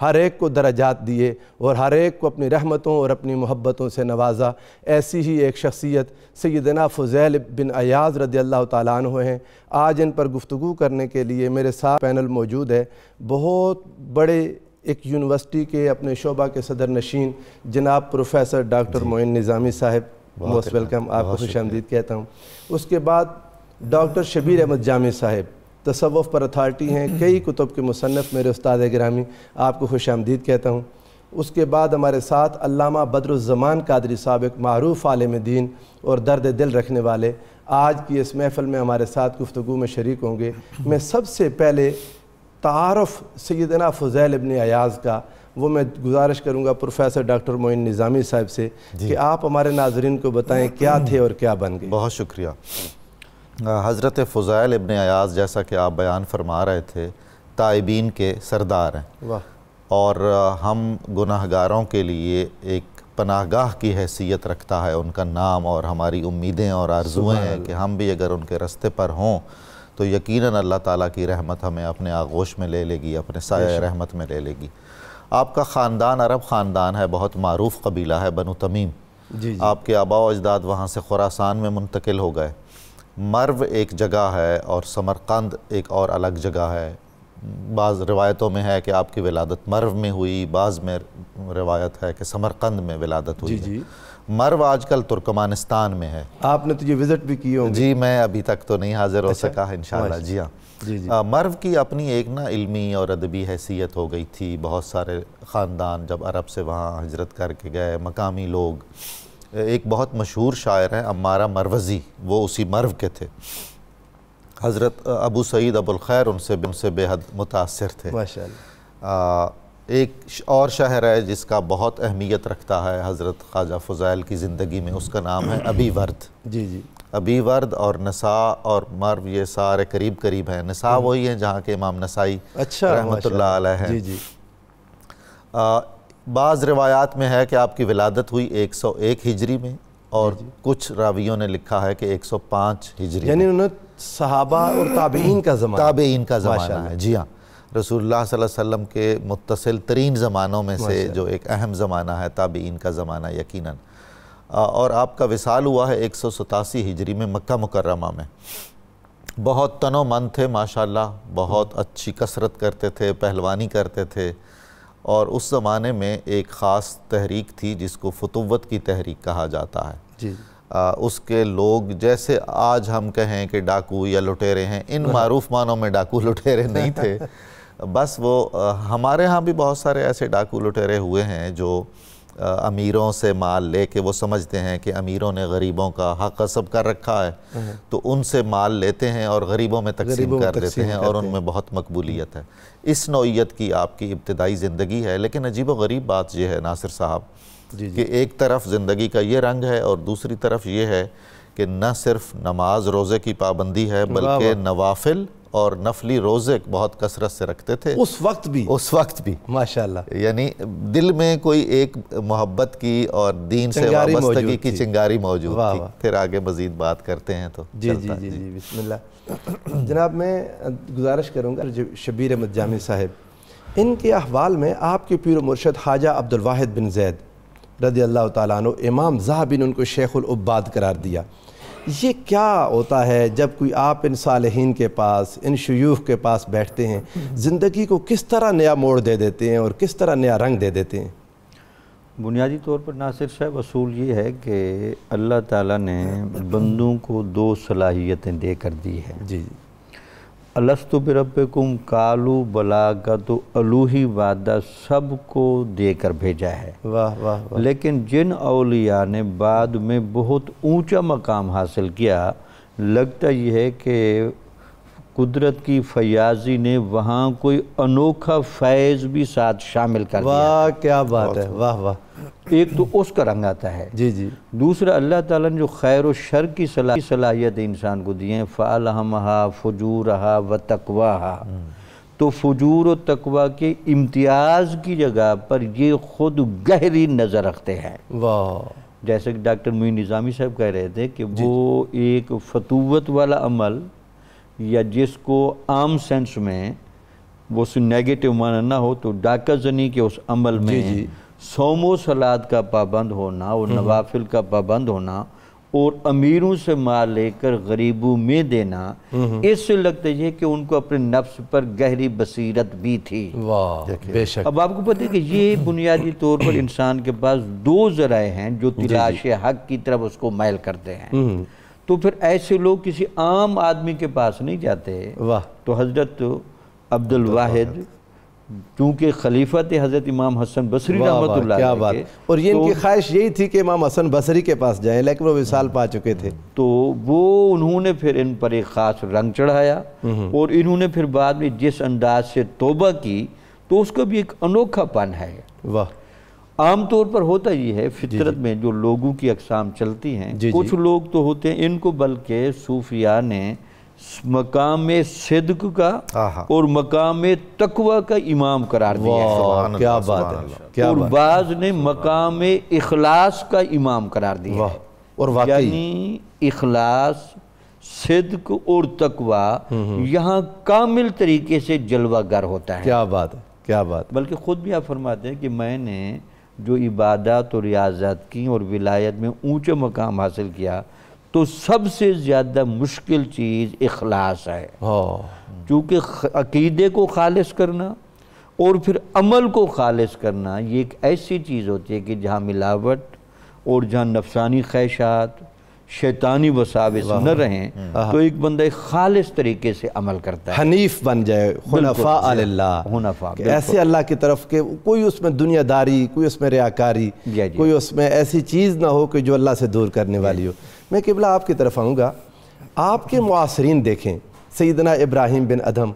ہر ایک کو درجات دیے اور ہر ایک کو اپنی رحمتوں اور اپنی محبتوں سے نوازا۔ ایسی ہی ایک شخصیت سیدنا فضیل بن عیاض رضی اللہ تعالیٰ عنہ ہیں۔ آج ان پر گفتگو کرنے کے لیے میرے ساتھ پینل موجود ہے بہت بڑے ایک یونیورسٹی کے اپنے شعبہ کے صدر نشین جناب پروفیسر ڈاکٹر معین نظامی صاحب، موسٹ ویلکم، آپ کو خوش آمدید کہتا ہوں۔ اس کے بعد ڈاکٹر شبیر احمد جامی صاحب تصوف پر اتھارٹی ہیں، کئی کتب کے مصنف، میرے استاد گرامی، آپ کو خوش آمدید کہتا ہوں۔ اس کے بعد ہمارے ساتھ علامہ بدر الزمان قادری صاحب، ایک معروف عالم دین اور درد دل رکھنے والے، آج کی اس محفل میں ہمارے ساتھ گفتگو میں شریک ہوں گے۔ میں سب سے پہلے تعارف سیدنا فضیل ابن عیاض کا وہ میں گزارش کروں گا پروفیسر ڈاکٹر معین نظامی صاحب سے کہ آپ ہمارے ناظرین کو بتائیں کیا تھے اور کیا بن گئے۔ بہت شکریہ۔ حضرت فضیل ابن عیاض جیسا کہ آپ بیان فرما رہے تھے تائبین کے سردار ہیں، اور ہم گناہگاروں کے لیے ایک پناہ گاہ کی حیثیت رکھتا ہے ان کا نام، اور ہماری امیدیں اور آرزویں ہیں کہ ہم بھی اگر ان کے راستے پر ہوں تو یقیناً اللہ تعالیٰ کی رحمت ہمیں اپنے آغوش میں لے لے گی، اپنے سایہ رحمت میں لے لے گی۔ آپ کا خاندان عرب خاندان ہے، بہت معروف قبیلہ ہے بنو تمیم۔ آپ کے آباء و اجداد وہاں سے خراسان میں منتقل ہو گئے۔ مرو ایک جگہ ہے اور سمرقند ایک اور الگ جگہ ہے۔ بعض روایتوں میں ہے کہ آپ کی ولادت مرو میں ہوئی، بعض میں روایت ہے کہ سمرقند میں ولادت ہوئی۔ مرو آج کل ترکمانستان میں ہے۔ آپ نے تو یہ وزٹ بھی کی ہوں گی؟ جی، میں ابھی تک تو نہیں حاضر ہو سکا، انشاءاللہ۔ جی ہاں، مرو کی اپنی ایک علمی اور ادبی حیثیت ہو گئی تھی۔ بہت سارے خاندان جب عرب سے وہاں ہجرت کر کے گئے، مقامی لوگ، ایک بہت مشہور شاعر ہیں عمارہ مروزی، وہ اسی مرو کے تھے۔ حضرت ابو سعید ابو الخیر ان سے بے حد متاثر تھے۔ ماشاءاللہ۔ ایک اور شہر ہے جس کا بہت اہمیت رکھتا ہے حضرت خواجہ فضیل کی زندگی میں، اس کا نام ہے ابی ورد۔ ابی ورد اور نساء اور مرو یہ سارے قریب قریب ہیں۔ نساء وہی ہیں جہاں کے امام نسائی رحمۃ اللہ علیہ ہیں۔ بعض روایات میں ہے کہ آپ کی ولادت ہوئی 101 ہجری میں، اور کچھ راویوں نے لکھا ہے کہ 105 ہجری، یعنی انہوں نے صحابہ اور تابعین کا زمانہ ہے۔ جی ہاں، رسول اللہ صلی اللہ علیہ وسلم کے متصل ترین زمانوں میں سے جو ایک اہم زمانہ ہے تابعین کا زمانہ یقیناً۔ اور آپ کا وصال ہوا ہے 187 ہجری میں مکہ مکرمہ میں۔ بہت تن و من تھے ماشاءاللہ، بہت اچھی کثرت کرتے تھے، پہلوانی کرتے تھے، اور اس زمانے میں ایک خاص تحریک تھی جس کو فتوت کی تحریک کہا جاتا ہے۔ اس کے لوگ جیسے آج ہم کہیں کہ ڈاکو یا لٹیرے ہیں، ان معروف معنوں میں ڈاکو لٹیرے نہیں تھے، بس وہ ہمارے ہاں بھی بہت سارے ایسے ڈاکو لٹیرے ہوئے ہیں جو امیروں سے مال لے کے، وہ سمجھتے ہیں کہ امیروں نے غریبوں کا حق غصب کر رکھا ہے تو ان سے مال لیتے ہیں اور غریبوں میں تقسیم کر دیتے ہیں، اور ان میں بہت مقبولیت ہے۔ اس نوعیت کی آپ کی ابتدائی زندگی ہے، لیکن عجیب و غریب بات یہ ہے ناصر صاحب کہ ایک طرف زندگی کا یہ رنگ ہے اور دوسری طرف یہ ہے کہ نہ صرف نماز روزے کی پابندی ہے بلکہ نوافل اور نفلی روزے بہت کثرت سے رکھتے تھے اس وقت بھی ماشاءاللہ، یعنی دل میں کوئی ایک محبت کی اور دین سے وابستگی کی چنگاری موجود تھی۔ پھر آگے مزید بات کرتے ہیں تو جی بسم اللہ۔ جناب میں گزارش کروں گا شبیر احمد جامی صاحب، ان کے احوال میں آپ کے پیر و مرشد خواجہ عبد الواحد بن زید رضی اللہ تعالیٰ عنہ، امام ذہبی نے ان کو شیخ العباد قرار دیا۔ یہ کیا ہوتا ہے جب کوئی آپ ان صالحین کے پاس، ان شیوخ کے پاس بیٹھتے ہیں، زندگی کو کس طرح نیا موڑ دے دیتے ہیں اور کس طرح نیا رنگ دے دیتے ہیں؟ بنیادی طور پر ناصر صاحب اصول یہ ہے کہ اللہ تعالیٰ نے بندوں کو دو صلاحیتیں دے کر دی ہے۔ جی الست بربکم قالوا بلا کا تو الوہی وعدہ سب کو دے کر بھیجا ہے۔ لیکن جن اولیاء نے بعد میں بہت اونچا مقام حاصل کیا، لگتا یہ ہے کہ قدرت کی فیاضی نے وہاں کوئی انوکھا فیض بھی ساتھ شامل کر دیا۔ واہ کیا بات ہے، واہ واہ۔ ایک تو اس کا رنگ آتا ہے، دوسرا اللہ تعالیٰ نے جو خیر و شر کی صلاحیت انسان کو دی ہیں، فَأَلْهَمَهَا فُجُورَهَا وَتَقْوَاهَا، تو فجور و تقوی کے امتیاز کی جگہ پر یہ خود گہری نظر رکھتے ہیں۔ جیسے کہ ڈاکٹر معین نظامی صاحب کہہ رہے تھے کہ وہ ایک فتوت والا عمل، یا جس کو عام سینس میں وہ اس نیگیٹو معنی نہ ہو تو ڈاکہ زنی کے اس عمل میں صوم و صلات کا پابند ہونا اور نوافل کا پابند ہونا اور امیروں سے مال لے کر غریبوں میں دینا، اس سے لگتا ہے کہ ان کو اپنے نفس پر گہری بصیرت بھی تھی۔ واہ بے شک۔ اب آپ کو پتہ ہے کہ یہ بنیادی طور پر انسان کے پاس دو ذرائع ہیں جو تلاش حق کی طرف اس کو مائل کرتے ہیں، تو پھر ایسے لوگ کسی عام آدمی کے پاس نہیں جاتے۔ تو حضرت عبد الواحد چونکہ خلیفہ تھے حضرت امام حسن بصری رحمۃ اللہ علیہ، کیا بات، اور یہ ان کی خواہش یہی تھی کہ امام حسن بصری کے پاس جائیں، لیکن وہ وصال پا چکے تھے، تو وہ انہوں نے پھر ان پر ایک خاص رنگ چڑھایا، اور انہوں نے پھر بعد میں جس انداز سے توبہ کی تو اس کا بھی ایک انوکھا پن ہے۔ واہ۔ عام طور پر ہوتا یہ ہے فطرت میں جو لوگوں کی اقسام چلتی ہیں، کچھ لوگ تو ہوتے ہیں ان کو بلکہ صوفیاء نے مقام صدق کا اور مقام تقوی کا امام قرار دیا ہے، کیا بات ہے، اور بعض نے مقام اخلاص کا امام قرار دیا ہے، اور یعنی اخلاص، صدق اور تقوی یہاں کامل طریقے سے جلوہ گر ہوتا ہے۔ کیا بات ہے، کیا بات۔ بلکہ خود بھی آپ فرماتے ہیں کہ میں نے جو عبادات اور ریاضت کی اور ولایت میں اونچے مقام حاصل کیا تو سب سے زیادہ مشکل چیز اخلاص ہے، چونکہ عقیدے کو خالص کرنا اور پھر عمل کو خالص کرنا یہ ایک ایسی چیز ہوتی ہے کہ جہاں ملاوٹ اور جہاں نفسانی خواہشات، شیطانی وساوس نہ رہیں تو ایک بندہ خالص طریقے سے عمل کرتا ہے، حنیف بن جائے، حنفاء للہ، ایسے اللہ کی طرف کہ کوئی اس میں دنیا داری، کوئی اس میں ریاکاری، کوئی اس میں ایسی چیز نہ ہو کہ جو اللہ سے دور کرنے والی ہو۔ میں قبلہ آپ کی طرف آؤں گا، آپ کے معاصرین دیکھیں، سیدنا ابراہیم بن ادھم،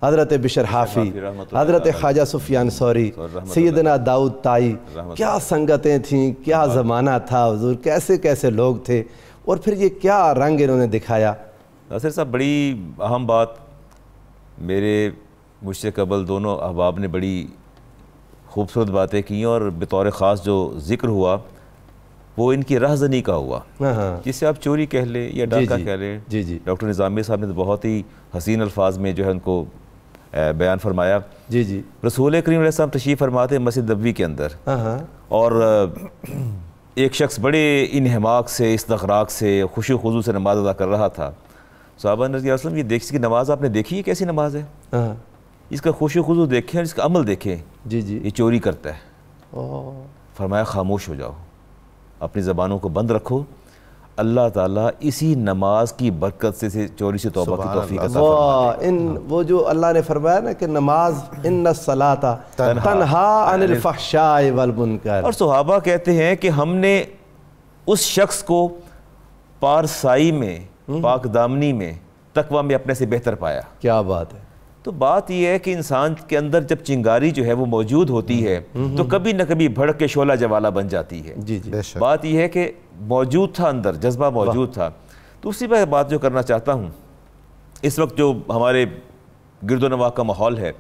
حضرت بشر حافی، حضرت خواجہ سفیان ثوری، سیدنا داؤد طائی، کیا سنگتیں تھیں، کیا زمانہ تھا حضور، کیسے کیسے لوگ تھے، اور پھر یہ کیا رنگ انہوں نے دکھایا۔ ناصر صاحب بڑی اہم بات میرے مجھ سے قبل دونوں احباب نے بڑی خوبصورت باتیں کی، اور بطور خاص جو ذکر ہوا وہ ان کی رہزنی کا ہوا، جس سے آپ چوری کہہ لیں یا ڈاکہ کہہ لیں۔ ڈاکٹر نظامی صاحب نے بہت ہی حسین الفاظ میں جو ہے ان کو بیان فرمایا۔ رسول کریم علیہ السلام تشریف فرماتے ہیں مسجد نبوی کے اندر، اور ایک شخص بڑے انہماک سے، استغراق سے، خوشی و خضوع سے نماز ادا کر رہا تھا۔ صحابہ نے رضی اللہ یہ دیکھ کی نماز آپ نے دیکھی ہے کیسی نماز ہے، اس کا خوشی و خضوع دیکھیں اور اس کا عمل دیکھیں، یہ چوری کرتا ہے۔ فرمایا خاموش ہو جاؤ، اپنی زبانوں کو بند رکھو، اللہ تعالیٰ اسی نماز کی برکت سے چوری سے توبہ کی توفیق عطا فرمائے۔ وہ جو اللہ نے فرمایا نا کہ نماز ان الصلاۃ تنہا عن الفحشاء والمنکر، اور صحابہ کہتے ہیں کہ ہم نے اس شخص کو پارسائی میں، پاک دامنی میں، تقوی میں اپنے سے بہتر پایا۔ کیا بات ہے۔ تو بات یہ ہے کہ انسان کے اندر جب چنگاری جو ہے وہ موجود ہوتی ہے تو کبھی نہ کبھی بھڑک کے شعلہ جوالا بن جاتی ہے۔ بات یہ ہے کہ موجود تھا اندر، جذبہ موجود تھا۔ دوسری بات جو کرنا چاہتا ہوں، اس وقت جو ہمارے گرد و نواح کا ماحول ہے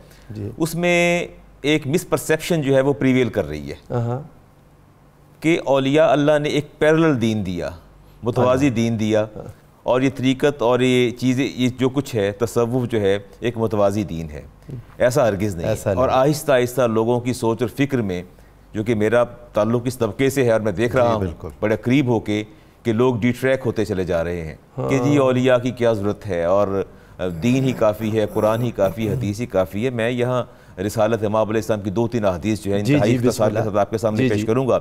اس میں ایک مس پرسیپشن جو ہے وہ پریویل کر رہی ہے کہ اولیاء اللہ نے ایک پیرلل دین دیا، متوازی دین دیا، اور یہ طریقت اور یہ چیزیں، یہ جو کچھ ہے تصوف جو ہے ایک متوازی دین ہے، ایسا ہرگز نہیں۔ اور آہستہ آہستہ لوگوں کی سوچ اور فکر میں، جو کہ میرا تعلق اس طبقے سے ہے اور میں دیکھ رہا ہوں بڑے قریب ہو کے، کہ لوگ ڈی ٹریک ہوتے چلے جا رہے ہیں کہ جی اولیاء کی کیا ضرورت ہے، اور دین ہی کافی ہے، قرآن ہی کافی ہے، حدیث ہی کافی ہے۔ میں یہاں رسالت امام علیہ السلام کی 2-3 احادیث جو ہیں انتہائی اختصار کے ساتھ آپ کے سامنے پیش کروں گا۔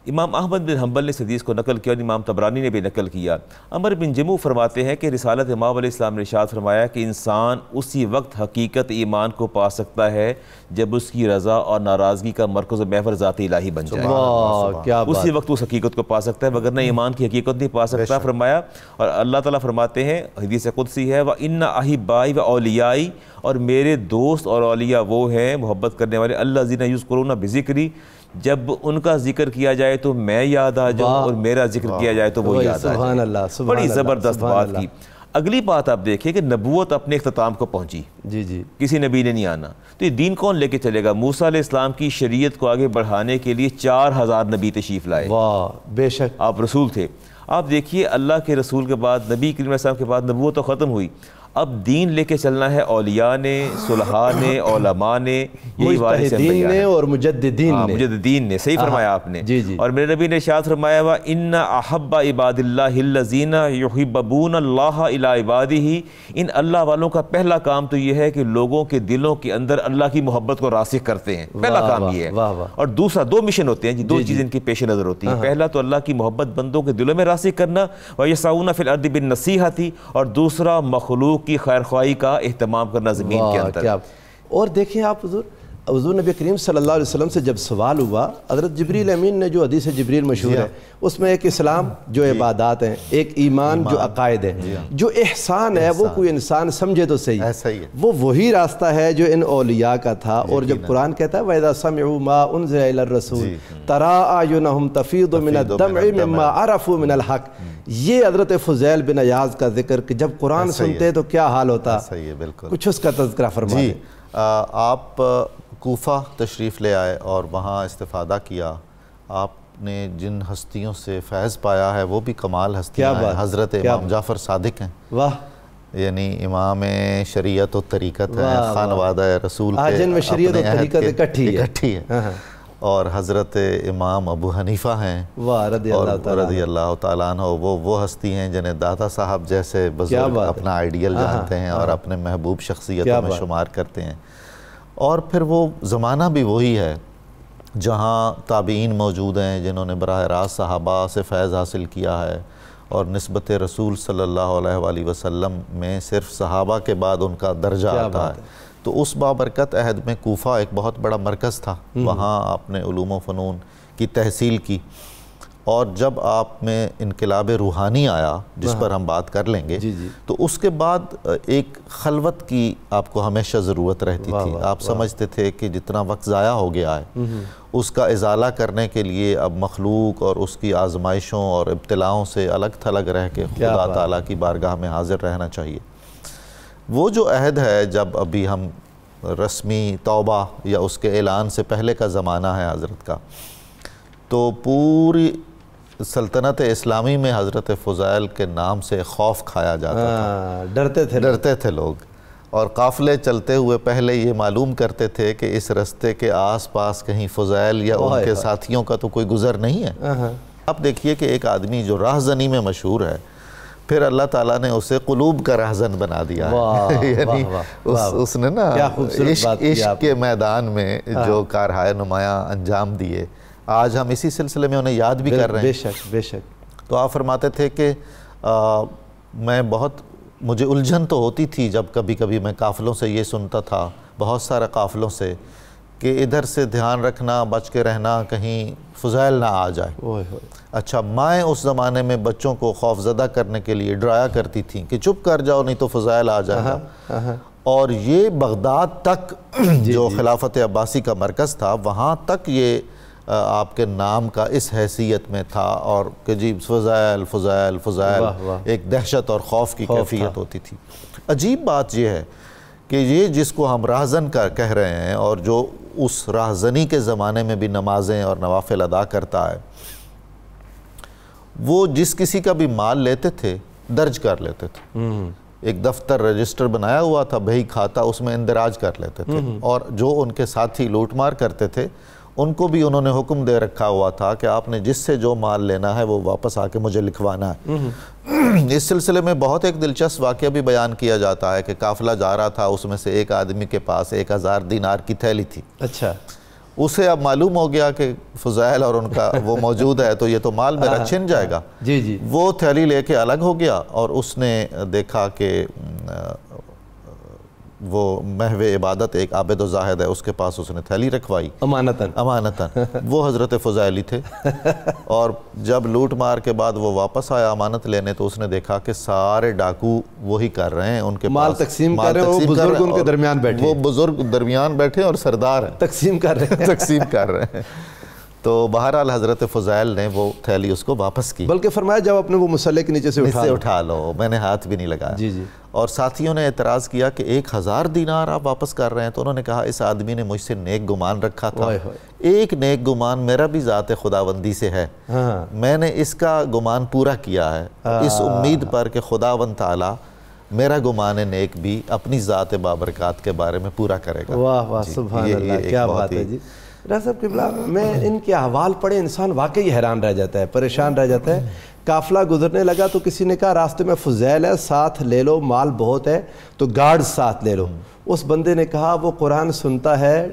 امام احمد بن حنبل نے اس حدیث کو نقل کیا اور امام طبرانی نے بھی نقل کیا۔ عمر بن جموع فرماتے ہیں کہ رسالت امام علیہ السلام نے ارشاد فرمایا کہ انسان اسی وقت حقیقت ایمان کو پا سکتا ہے جب اس کی رضا اور ناراضگی کا مرکز و محور ذات الہی بن جائے، اسی وقت اس حقیقت کو پا سکتا ہے، وگرنہ ایمان کی حقیقت نہیں پا سکتا۔ فرمایا، اور اللہ تعالیٰ فرماتے ہیں، حدیث قدسی ہے، وَإِنَّ أَحِبَّائِي وَأَوْلِيَائِي، اور میرے دوست اور اولیاء وہ ہیں محبت کرنے والے، الَّذِينَ يُذْكُرُونَ بِذِكْرِي، جب ان کا ذکر کیا جائے تو میں یاد آ جاؤں، اور میرا ذکر کیا جائے تو وہ یاد آ جائے۔ بڑی زبردست بات کی۔ اگلی بات آپ دیکھیں کہ نبوت اپنے اختتام کو پہنچی، کسی نبی نے نہیں آنا، تو یہ دین کون لے کے چلے گا؟ موسیٰ علیہ السلام کی شریعت کو آگے بڑھانے کے لیے 4000 نبی تشریف لائے۔ بے شک آپ رسول تھے۔ آپ دیکھیے اللہ کے رسول کے بعد، نبی کریم علیہ السلام کے بعد نبوت تو ختم ہوئی، اب دین لے کے چلنا ہے اولیاء نے، صلحاء نے، علماء نے، یہی وارث انبیاء نے اور مجددین نے، مجددین نے، صحیح فرمایا آپ نے۔ جی جی۔ اور میرے نبی نے ارشاد فرمایا ہوا ان احب عباد اللہ الذین یحبون اللہ الی عبادہ، ان اللہ والوں کا پہلا کام تو یہ ہے کہ لوگوں کے دلوں کے اندر اللہ کی محبت کو راسخ کرتے ہیں، پہلا کام یہ ہے۔ اور دوسرا، دو مشن ہوتے ہیں جی، دو چیزیں ان کی پیش نظر ہوتی ہیں۔ پہلا تو اللہ کی محبت بندوں کے دلوں میں راسخ کرنا، وَيَسْعَوْنَ فِي الْأَرْضِ بِالنَّصِيحَةِ، اور دوسرا مخلوق کی خیر خواہی کا اہتمام کرنا زمین کے اندر۔ اور دیکھیں آپ حضور نبی کریم صلی اللہ علیہ وسلم سے جب سوال ہوا، حضرت جبریل امین نے جو حدیث جبریل مشہور ہے، اس میں ایک اسلام جو عبادات ہیں، ایک ایمان جو عقائد ہیں، جو احسان ہے وہ کوئی انسان سمجھے تو صحیح، وہ وہی راستہ ہے جو ان اولیاء کا تھا۔ اور جب قرآن کہتا ہے وَإِذَا سَمِعُوا مَا أُنزِلَ إِلَى الرَّسُولِ تَرَىٰ أَعْيُنَهُمْ تَفِيضُ مِنَ الدَّمْعِ مِمَّا عَرَفُوا مِنَ الْحَقِّ، یہ حضرت فضیل بن عیاض کا ذکر کہ جب قرآن سنتے تو کیا حال ہوتا، کچھ اس کا تذکرہ فرمائیں۔ آپ کوفہ تشریف لے آئے اور وہاں استفادہ کیا، آپ نے جن ہستیوں سے فیض پایا ہے وہ بھی کمال ہستیاں ہیں۔ حضرت امام جعفر صادق ہیں، واہ، یعنی امام شریعت و طریقت ہیں، خانوادہ رسول کے جن میں شریعت و طریقت اکٹھی ہے، اور حضرت امام ابو حنیفہ ہیں رضی اللہ تعالیٰ عنہ، وہ ہستی ہیں جنہیں داتا صاحب جیسے بزرگ اپنا آئیڈیل جانتے ہیں اور اپنے محبوب شخصیتوں میں شمار کرتے ہیں۔ اور پھر وہ زمانہ بھی وہی ہے جہاں تابعین موجود ہیں جنہوں نے براہ راست صحابہ سے فیض حاصل کیا ہے، اور نسبت رسول صلی اللہ علیہ وآلہ وسلم میں صرف صحابہ کے بعد ان کا درجہ آتا ہے۔ تو اس بابرکت عہد میں کوفہ ایک بہت بڑا مرکز تھا، وہاں آپ نے علوم و فنون کی تحصیل کی، اور جب آپ میں انقلاب روحانی آیا جس پر ہم بات کر لیں گے، تو اس کے بعد ایک خلوت کی آپ کو ہمیشہ ضرورت رہتی تھی۔ آپ سمجھتے تھے کہ جتنا وقت ضائع ہو گیا ہے اس کا ازالہ کرنے کے لیے اب مخلوق اور اس کی آزمائشوں اور ابتلاؤں سے الگ تھلگ رہ کے خدا تعالیٰ کی بارگاہ میں حاضر رہنا چاہیے۔ وہ جو عہد ہے جب ابھی ہم رسمی توبہ یا اس کے اعلان سے پہلے کا زمانہ ہے حضرت کا، تو پوری سلطنت اسلامی میں حضرت فضائل کے نام سے خوف کھایا جاتا تھا، ڈرتے تھے لوگ، اور قافلے چلتے ہوئے پہلے یہ معلوم کرتے تھے کہ اس رستے کے آس پاس کہیں فضائل یا ان کے ساتھیوں کا تو کوئی گزر نہیں ہے۔ آپ دیکھیے کہ ایک آدمی جو راہزنی میں مشہور ہے، پھر اللہ تعالیٰ نے اسے قلوب کا راہزن بنا دیا ہے، یعنی اس نے نا عشق کے میدان میں جو کارہائے نمایاں انجام دیے، آج ہم اسی سلسلے میں انہیں یاد بھی کر رہے ہیں۔ بے شک بے شک۔ تو آپ فرماتے تھے کہ مجھے الجھن تو ہوتی تھی جب کبھی کبھی میں قافلوں سے یہ سنتا تھا، بہت سارے قافلوں سے، کہ ادھر سے دھیان رکھنا، بچ کے رہنا، کہیں فضائل نہ آ جائے۔ اچھا، مائیں اس زمانے میں بچوں کو خوف زدہ کرنے کے لیے ڈرایا کرتی تھیں کہ چپ کر جاؤ نہیں تو فضائل آ جائے گا، اور یہ بغداد تک جو خلافت عباسی کا مرکز تھا وہاں تک یہ آپ کے نام کا اس حیثیت میں تھا، اور کہ جی فضائل فضائل فضائل، ایک دہشت اور خوف کی کیفیت ہوتی تھی۔ عجیب بات یہ ہے کہ یہ جس کو ہم راہزن کا کہہ رہے ہیں، اور جو اس راہزنی کے زمانے میں بھی نمازیں اور نوافل ادا کرتا ہے، وہ جس کسی کا بھی مال لیتے تھے درج کر لیتے تھے، ایک دفتر رجسٹر بنایا ہوا تھا، بھئی کھاتا، اس میں اندراج کر لیتے تھے، اور جو ان کے ساتھی لوٹ مار کرتے تھے ان کو بھی انہوں نے حکم دے رکھا ہوا تھا کہ آپ نے جس سے جو مال لینا ہے وہ واپس آ کے مجھے لکھوانا ہے۔ اس سلسلے میں بہت ایک دلچسپ واقعہ بھی بیان کیا جاتا ہے کہ قافلہ جا رہا تھا، اس میں سے ایک آدمی کے پاس 1000 دینار کی تھیلی تھی۔ اچھا، اسے اب معلوم ہو گیا کہ فضائل اور ان کا وہ موجود ہے تو یہ تو مال میرا چھن جائے گا۔ وہ تھیلی لے کے الگ ہو گیا، اور اس نے دیکھا کہ وہ محو عبادت ایک عابد و زاہد ہے، اس کے پاس اس نے تھیلی رکھوائی امانتاً، وہ حضرت فضائلی تھے۔ اور جب لوٹ مار کے بعد وہ واپس آیا امانت لینے تو اس نے دیکھا کہ سارے ڈاکو وہی کر رہے ہیں، ان کے مال تقسیم کر رہے ہیں، وہ بزرگ ان کے درمیان بیٹھے، وہ بزرگ درمیان بیٹھے اور سردار ہیں، تقسیم کر رہے ہیں۔ تو بہرحال حضرت فضائل نے وہ تھیلی اس کو واپس کی، بلکہ فرمایا جب اپنے وہ مسلح کے نیچے سے اٹھا لو، میں نے ہاتھ بھی نہیں لگایا۔ اور ساتھیوں نے اعتراض کیا کہ 1000 دینار آپ واپس کر رہے ہیں، تو انہوں نے کہا اس آدمی نے مجھ سے نیک گمان رکھا تھا، ایک نیک گمان میرا بھی ذات خداوندی سے ہے، میں نے اس کا گمان پورا کیا ہے، اس امید پر کہ خداوند تعالی میرا گمان نیک بھی اپنی ذات بابرکات کے بارے میں پورا کرے گا۔ واہ واہ سبحان اللہ، کیا بات ہے جی۔ ڈاکٹر صاحب قبلہ، میں ان کے احوال پڑھے انسان واقعی حیران رہ جاتا ہے، پریشان رہ جاتا ہے۔ قافلہ گزرنے لگا تو کسی نے کہا راستے میں فضیل ہے، ساتھ لے لو، مال بہت ہے تو گارڈ ساتھ لے لو۔ اس بندے نے کہا وہ قرآن سنتا ہے،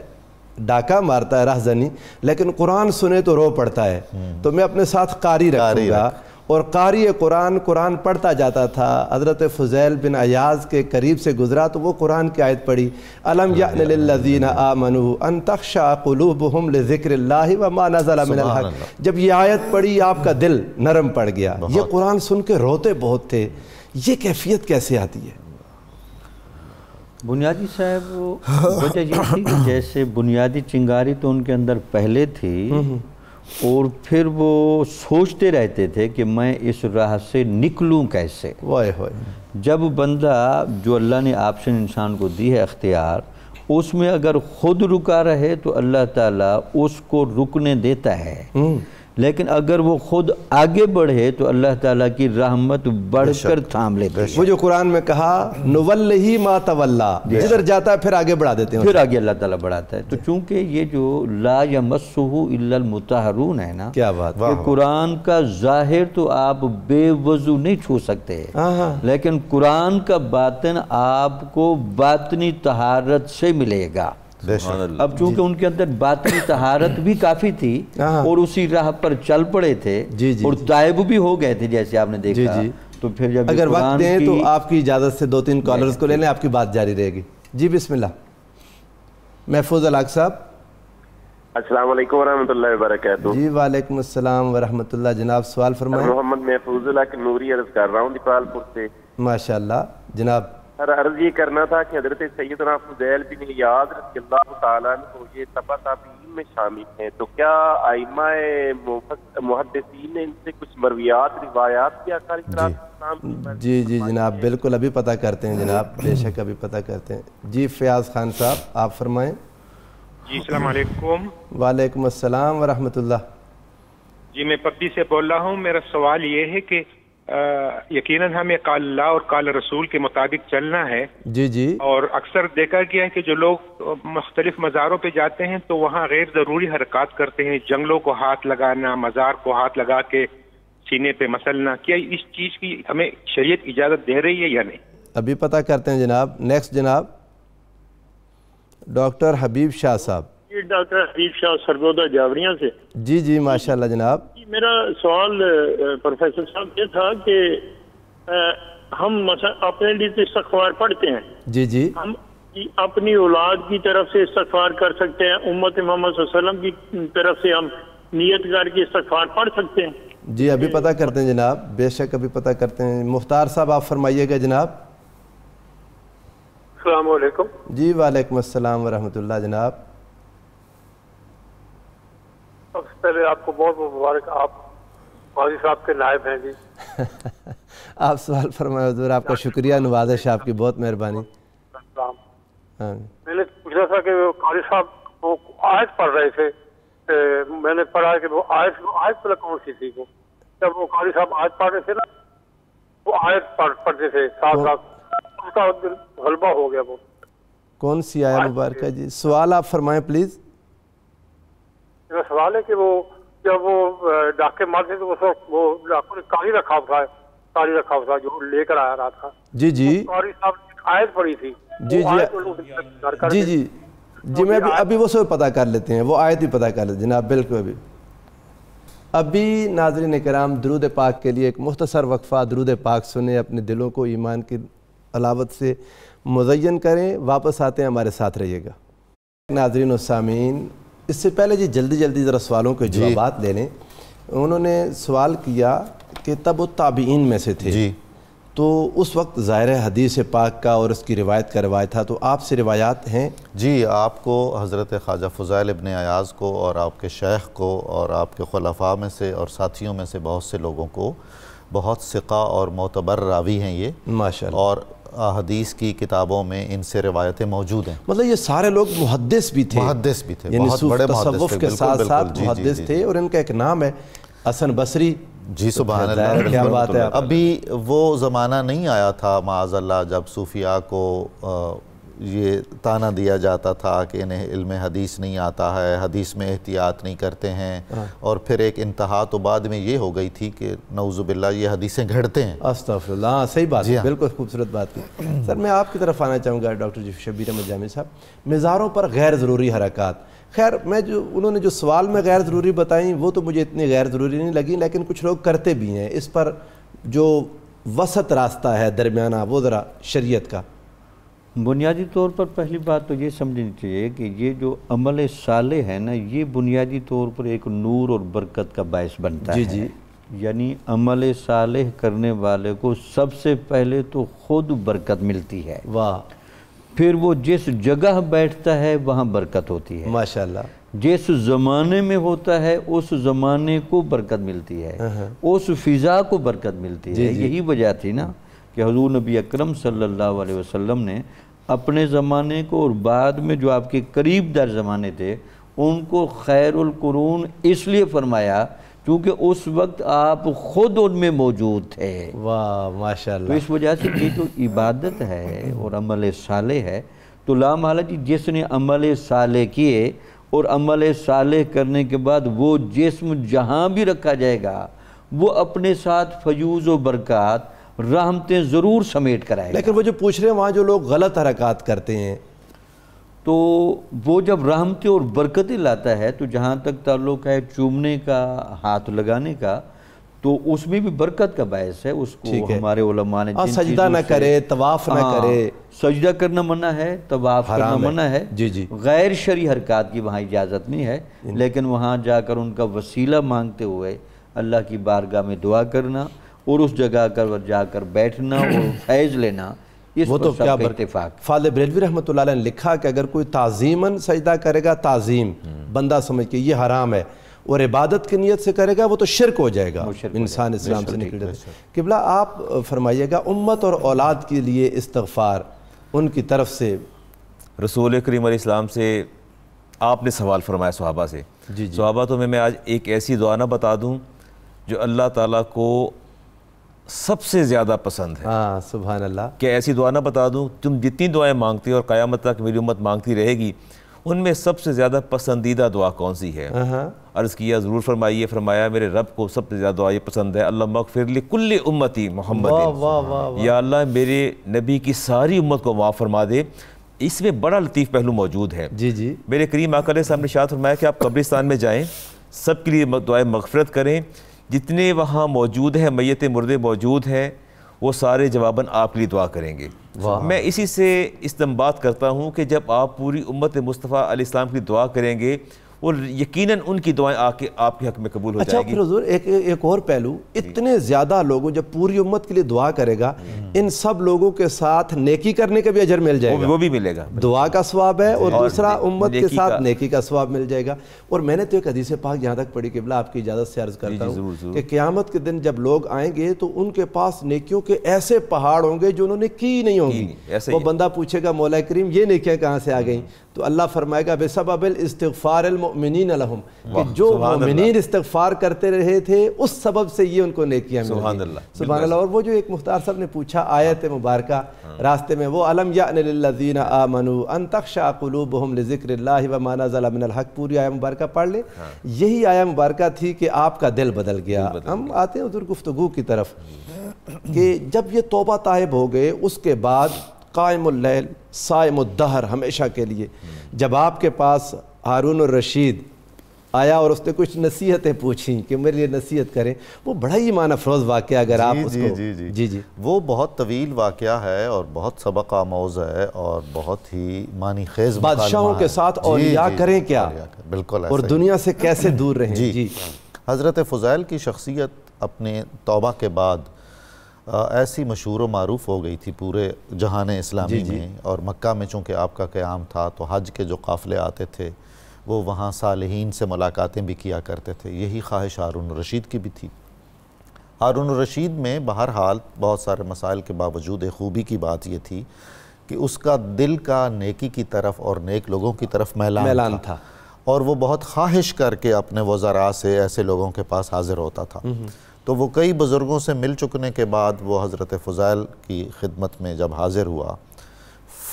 ڈاکہ مارتا ہے راہزنی، لیکن قرآن سنے تو رو پڑتا ہے، تو میں اپنے ساتھ قاری رکھوں گا۔ اور قاری قرآن پڑھتا جاتا تھا، حضرت فضیل بن عیاض کے قریب سے گزرا تو وہ قرآن کی آیت پڑھی، الم یأن للذین آمنوا ان تخشع قلوبہم لذکر اللہ وما نزل من الحق۔ جب یہ آیت پڑھی آپ کا دل نرم پڑ گیا۔ یہ قرآن سن کے روتے بہت تھے، یہ کیفیت کیسے آتی ہے؟ بنیادی صاحب وجہ یہ تھی کہ جیسے بنیادی چنگاری تو ان کے اندر پہلے تھی، اور پھر وہ سوچتے رہتے تھے کہ میں اس راہ سے نکلوں کیسے۔ جب بندہ جو اللہ نے آپشن انسان کو دی ہے اختیار، اس میں اگر خود رکا رہے تو اللہ تعالیٰ اس کو رکنے دیتا ہے، لیکن اگر وہ خود آگے بڑھے تو اللہ تعالیٰ کی رحمت بڑھ کر تھام لیتے ہیں۔ وہ جو قرآن میں کہا نولہ ما تولا، جدھر جاتا ہے پھر آگے بڑھا دیتے ہیں، پھر آگے اللہ تعالیٰ بڑھاتا ہے۔ تو چونکہ یہ جو لا یمسہ الا المطہرون ہے نا، کیا بات، کہ قرآن کا ظاہر تو آپ بے وضو نہیں چھو سکتے، لیکن قرآن کا باطن آپ کو باطنی طہارت سے ملے گا۔ اب چونکہ ان کے اندر باطنی طہارت بھی کافی تھی اور اسی راہ پر چل پڑے تھے اور تائب بھی ہو گئے تھے جیسے آپ نے دیکھا، تو پھر جب اگر وقت دیں تو آپ کی اجازت سے 2-3 کالرز کو لے لیں، آپ کی بات جاری رہے گی۔ جی بسم اللہ۔ محفوظ الحق صاحب، السلام علیکم ورحمۃ اللہ وبرکاتہ۔ جی وعلیکم السلام ورحمۃ اللہ، جناب سوال فرمائیں۔ محمد محفوظ الحق نوری عرض کر رہا ہوں دیپال پور سے۔ ماشاءاللہ جناب۔ عرض یہ کرنا تھا کہ حضرت سیدنا فضیل بن عیاض رضی اللہ تعالیٰ عنہ یہ سبع تابعین میں شامل ہیں، تو کیا ائمہ محدثین نے ان سے کچھ مرویات روایات کی آقا علیہ السلام؟ جی جناب بالکل، ابھی پتہ کرتے ہیں جناب، بے شک ابھی پتہ کرتے ہیں۔ جی فیاض خان صاحب آپ فرمائیں۔ جی السلام علیکم۔ وعلیکم السلام ورحمۃ اللہ۔ جی میں پپی سے بول رہا ہوں۔ میرا سوال یہ ہے کہ یقیناً ہمیں قال اللہ اور قال رسول کے مطابق چلنا ہے۔ جی اور اکثر دیکھا گیا ہے کہ جو لوگ مختلف مزاروں پہ جاتے ہیں تو وہاں غیر ضروری حرکات کرتے ہیں، جنگلوں کو ہاتھ لگانا، مزار کو ہاتھ لگا کے سینے پہ مسلنا، کیا اس چیز کی ہمیں شریعت اجازت دے رہی ہے یا نہیں؟ ابھی پتہ کرتے ہیں جناب۔ نیکسٹ جناب ڈاکٹر حبیب شاہ صاحب۔ جی ڈاکٹر حبیب شاہ سرگودہ جاوریاں سے۔ جی ماشاءاللہ جناب۔ میرا سوال پروفیسر صاحب یہ تھا کہ ہم مثلا اپنے لیے تو استغفار پڑھتے ہیں، جی ہم اپنی اولاد کی طرف سے استغفار کر سکتے ہیں، امت محمد صلی اللہ علیہ وسلم کی طرف سے ہم نیت کر کے استغفار پڑھ سکتے ہیں؟ جی ابھی پتہ کرتے ہیں جناب، بے شک ابھی پتہ کرتے ہیں۔ مختار صاحب آپ فرمائیے گا جناب۔ السلام علیکم۔ جی وعلیکم السلام ورحمۃ اللہ جناب۔ سب سے پہلے آپ کو بہت بہت مبارک، آپ قاضی صاحب کے نائب ہیں جی۔ آپ سوال فرمائے حضور، آپ کا شکریہ، نوازش آپ کی، بہت مہربانی۔ میں نے پوچھا تھا کہ قاضی صاحب وہ آیت پڑھ رہے تھے، میں نے پڑھا کہ وہ آیت کون سی تھی؟ وہ جب وہ قاضی صاحب آیت پڑھ رہے تھے نا، وہ آیت پڑھتے تھے ساتھ ساتھ، اس کا دل غلبہ ہو گیا۔ وہ کون سی آیت مبارکہ جی؟ سوال آپ فرمائیں پلیز۔ میرا سوال ہے کہ وہ جب وہ ڈاکے مارتے تو وہ ڈاکوں نے کاری رکھا تھا جو لے کر آیا رہا تھا۔ جی قاری صاحب نے آیت پڑھی تھی۔ جی میں ابھی وہ سب پتہ کر لیتے ہیں، وہ آیت ہی پتہ کر لیتے جناب، بالکل۔ ابھی ناظرین کرام درود پاک کے لیے ایک مختصر وقفہ درود پاک سنیں، اپنے دلوں کو ایمان کی علاوت سے مزین کریں، واپس آتے ہیں، ہمارے ساتھ رہیے گا۔ ناظرین و سامعین، اس سے پہلے جی جلدی ذرا سوالوں کے جوابات لے لیں۔ انہوں نے سوال کیا کہ تب وہ تابعین میں سے تھے، تو اس وقت ظاہر حدیث پاک کا اور اس کی روایت کا روایت تھا، تو آپ سے روایات ہیں؟ جی آپ کو حضرت خواجہ فضیل ابن عیاض کو اور آپ کے شیخ کو اور آپ کے خلفاء میں سے اور ساتھیوں میں سے بہت سے لوگوں کو، بہت ثقہ اور معتبر راوی ہیں یہ ماشاءاللہ، اور حدیث کی کتابوں میں ان سے روایتیں موجود ہیں۔ مطلب یہ سارے لوگ محدث بھی تھے، محدث بھی تھے، یعنی بہت بڑے محدث تصوف تھے، کے ساتھ ساتھ محدث تھے، اور ان کا ایک نام ہے حسن بصری، جی سبحان اللہ، کیا بات ہے. ابھی وہ زمانہ نہیں آیا تھا معاذ اللہ جب صوفیاء کو یہ تانا دیا جاتا تھا کہ انہیں علم حدیث نہیں آتا ہے، حدیث میں احتیاط نہیں کرتے ہیں، اور پھر ایک انتہا تو بعد میں یہ ہو گئی تھی کہ نعوذ باللہ یہ حدیثیں گھڑتے ہیں. استغفر اللہ. ہاں صحیح بات ہے، بالکل خوبصورت بات کی. سر میں آپ کی طرف آنا چاہوں گا ڈاکٹر شبیر احمد جامی صاحب. مزاروں پر غیر ضروری حرکات، خیر میں انہوں نے جو سوال میں غیر ضروری بتائیں وہ تو مجھے اتنی غیر ضروری نہیں لگی، لیکن کچھ لوگ کرتے بھی ہیں. اس پر جو وسط راستہ ہے درمیانہ وہ ذرا شریعت کا. بنیادی طور پر پہلی بات تو یہ سمجھنی چاہیے کہ یہ جو عمل صالح ہے نا، یہ بنیادی طور پر ایک نور اور برکت کا باعث بنتا ہے. جی یعنی عمل صالح کرنے والے کو سب سے پہلے تو خود برکت ملتی ہے. واہ. پھر وہ جس جگہ بیٹھتا ہے وہاں برکت ہوتی ہے. ماشاءاللہ. جس زمانے میں ہوتا ہے اس زمانے کو برکت ملتی ہے، اس فضا کو برکت ملتی ہے. یہی وجہ تھی نا کہ حضور نبی اکرم صلی اللہ علیہ وسلم نے اپنے زمانے کو اور بعد میں جو آپ کے قریب در زمانے تھے ان کو خیر القرون اس لیے فرمایا کیونکہ اس وقت آپ خود ان میں موجود تھے. واہ ماشاءاللہ. تو اس وجہ سے یہ جو عبادت ہے اور عمل صالح ہے تو لا محالہ جی جس نے عمل صالح کیے اور عمل صالح کرنے کے بعد وہ جسم جہاں بھی رکھا جائے گا وہ اپنے ساتھ فیوز و برکات رحمتیں ضرور سمیٹ کر آئے گا. لیکن وہ جو پوچھ رہے ہیں وہاں جو لوگ غلط حرکات کرتے ہیں تو وہ جب رحمتیں اور برکتیں لاتا ہے تو جہاں تک تعلق ہے چومنے کا، ہاتھ لگانے کا، تو اس میں بھی برکت کا باعث ہے. اس کو ہمارے علماء نے سجدہ نہ کرے، طواف نہ کرے. سجدہ کرنا منع ہے، طواف کرنا منع ہے. غیر شرعی حرکات کی وہاں اجازت نہیں ہے، لیکن وہاں جا کر ان کا وسیلہ مانگتے ہوئے اللہ کی بارگاہ میں دعا کرنا اور اس جگہ پر جا کر بیٹھنا اور فیض لینا، وہ تو کیا اتفاق. فاضل بریلوی رحمۃ اللہ علیہ نے لکھا کہ اگر کوئی تعظیماً سجدہ کرے گا، تعظیم بندہ سمجھ کے یہ حرام ہے، اور عبادت کی نیت سے کرے گا وہ تو شرک ہو جائے گا، انسان اسلام سے نکل جائے گا. قبلہ آپ فرمائیے گا امت اور اولاد کے لیے استغفار ان کی طرف سے. رسول کریم علیہ السلام سے آپ نے سوال فرمایا صحابہ سے. صحابہ تو میں آج ایک ایسی دعا نہ بتا دوں جو اللہ تعالیٰ کو سب سے زیادہ پسند ہے. ہاں سبحان اللہ. کہ ایسی دعا نہ بتا دوں تم جتنی دعائیں مانگتی اور قیامت تک میری امت مانگتی رہے گی ان میں سب سے زیادہ پسندیدہ دعا کون سی ہے؟ عرض کیا ضرور فرمائیے. فرمایا میرے رب کو سب سے زیادہ دعا یہ پسند ہے اللہم اغفر لکل امتی محمد، یا اللہ میرے نبی کی ساری امت کو معاف فرما دے. اس میں بڑا لطیف پہلو موجود ہے. میرے کریم آقا علیہ السلام نے ارشاد فرمایا کہ آپ قبرستان میں جائیں، سب کے لیے دعائیں مغفرت کریں، جتنے وہاں موجود ہیں میت مردے موجود ہیں وہ سارے جواباً آپ کے لیے دعا کریں گے. میں اسی سے استنباط کرتا ہوں کہ جب آپ پوری امت مصطفیٰ علیہ السلام کی دعا کریں گے وہ یقیناً ان کی دعائیں آپ کے حق میں قبول ہو جائیں گی. اچھا پھر حضور ایک اور پہلو، اتنے زیادہ لوگوں جب پوری امت کے لیے دعا کرے گا ان سب لوگوں کے ساتھ نیکی کرنے کا بھی اجر مل جائے گا، وہ بھی ملے گا. دعا کا ثواب ہے اور دوسرا امت کے ساتھ نیکی کا ثواب مل جائے گا. اور میں نے تو ایک حدیث پاک جہاں تک پڑھی قبلہ آپ کی اجازت سے عرض کرتا ہوں کہ قیامت کے دن جب لوگ آئیں گے تو ان کے پاس نیکیوں کے ایسے پہاڑ ہوں گے جو انہوں نے کی نہیں ہوں گی. وہ بندہ پوچھے گا مولا کریم یہ نیکیاں کہاں سے آ گئیں؟ تو اللہ فرمائے گا بسبب الاستغفار المؤمنین لہم، کہ جو مومنین استغفار کرتے رہے تھے اس سبب سے یہ ان کو نیکیاں مل گئی. سبحان اللہ. اور وہ جو ایک مختار صاحب نے پوچھا آیت مبارکہ راستے میں، وہ الم یأن للذین آمنوا ان تخشع قلوبہم لذکر اللہ وما نزل من الحق، پوری آیت مبارکہ پڑھ لیں. یہی آیت مبارکہ تھی کہ آپ کا دل بدل گیا. ہم آتے ہیں ادھر گفتگو کی طرف کہ جب یہ توبہ تائب ہو گئے اس کے بعد قائم اللیل صائم الدہر ہمیشہ کے لیے جب آپ کے پاس ہارون الرشید آیا اور اس نے کچھ نصیحتیں پوچھیں کہ میرے لیے نصیحت کریں، وہ بڑا ہی معنی افروز واقعہ اگر آپ اس کو جی وہ بہت طویل واقعہ ہے اور بہت سبق آموز ہے اور بہت ہی معنی خیز. بادشاہوں کے ساتھ اولیاء کریں کیا، بالکل، اور دنیا سے کیسے دور رہیں. جی حضرت فضیل کی شخصیت اپنے توبہ کے بعد ایسی مشہور و معروف ہو گئی تھی پورے جہان اسلامی میں، اور مکہ میں چونکہ آپ کا قیام تھا تو حج کے جو قافلے آتے تھے وہ وہاں صالحین سے ملاقاتیں بھی کیا کرتے تھے. یہی خواہش ہارون الرشید کی بھی تھی. ہارون الرشید میں بہرحال بہت سارے مسائل کے باوجود ایک خوبی کی بات یہ تھی کہ اس کا دل کا نیکی کی طرف اور نیک لوگوں کی طرف میلان تھا. اور وہ بہت خواہش کر کے اپنے وزراء سے ایسے لوگوں کے پاس حاضر ہوتا تھا. تو وہ کئی بزرگوں سے مل چکنے کے بعد وہ حضرت فضیل کی خدمت میں جب حاضر ہوا،